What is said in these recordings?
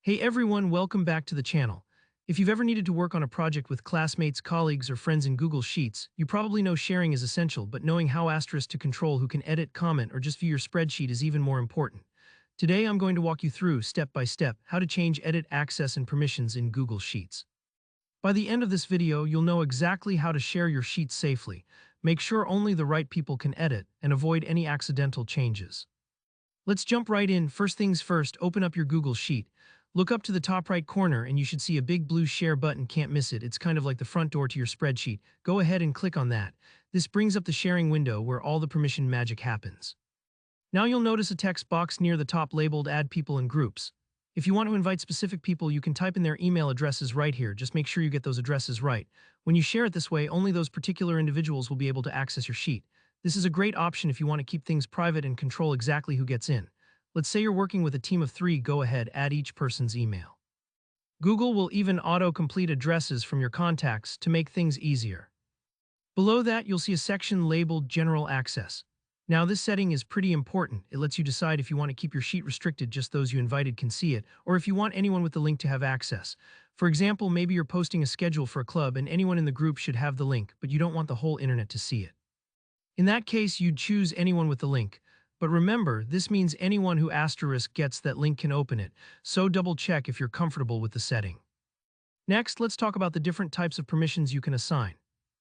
Hey everyone, welcome back to the channel. If you've ever needed to work on a project with classmates, colleagues, or friends in Google Sheets, you probably know sharing is essential, but knowing how asterisk to control who can edit, comment, or just view your spreadsheet is even more important. Today I'm going to walk you through, step by step, how to change edit access and permissions in Google Sheets. By the end of this video, you'll know exactly how to share your sheets safely. Make sure only the right people can edit, and avoid any accidental changes. Let's jump right in. First things first, open up your Google Sheet. Look up to the top right corner and you should see a big blue share button. Can't miss it. It's kind of like the front door to your spreadsheet. Go ahead and click on that. This brings up the sharing window where all the permission magic happens. Now you'll notice a text box near the top labeled Add People and Groups. If you want to invite specific people, you can type in their email addresses right here. Just make sure you get those addresses right. When you share it this way, only those particular individuals will be able to access your sheet. This is a great option if you want to keep things private and control exactly who gets in. Let's say you're working with a team of 3, go ahead, add each person's email. Google will even auto-complete addresses from your contacts to make things easier. Below that, you'll see a section labeled General Access. Now this setting is pretty important. It lets you decide if you want to keep your sheet restricted, just those you invited can see it, or if you want anyone with the link to have access. For example, maybe you're posting a schedule for a club and anyone in the group should have the link, but you don't want the whole internet to see it. In that case, you'd choose anyone with the link. But remember, this means anyone who asterisk gets that link can open it, so double check if you're comfortable with the setting. Next, let's talk about the different types of permissions you can assign.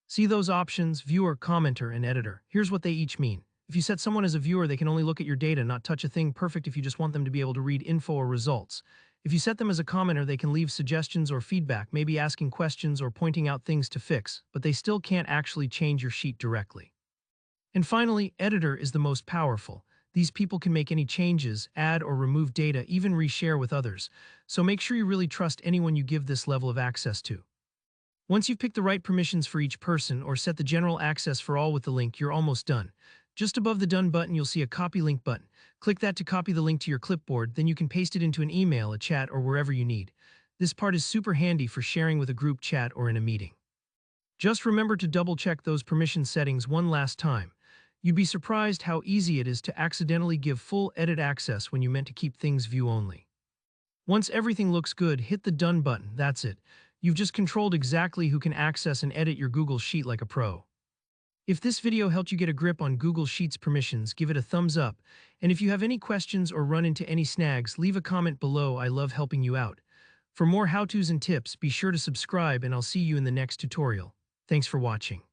See those options, viewer, commenter, and editor. Here's what they each mean. If you set someone as a viewer, they can only look at your data, not touch a thing. Perfect if you just want them to be able to read info or results. If you set them as a commenter, they can leave suggestions or feedback, maybe asking questions or pointing out things to fix, but they still can't actually change your sheet directly. And finally, editor is the most powerful. These people can make any changes, add or remove data, even reshare with others. So make sure you really trust anyone you give this level of access to. Once you've picked the right permissions for each person or set the general access for all with the link, you're almost done. Just above the Done button, you'll see a Copy Link button. Click that to copy the link to your clipboard, then you can paste it into an email, a chat, or wherever you need. This part is super handy for sharing with a group chat or in a meeting. Just remember to double-check those permission settings one last time. You'd be surprised how easy it is to accidentally give full edit access when you meant to keep things view only. Once everything looks good, hit the Done button. That's it. You've just controlled exactly who can access and edit your Google Sheet like a pro. If this video helped you get a grip on Google Sheets permissions, give it a thumbs up. And if you have any questions or run into any snags, leave a comment below. I love helping you out. For more how-tos and tips, be sure to subscribe and I'll see you in the next tutorial. Thanks for watching.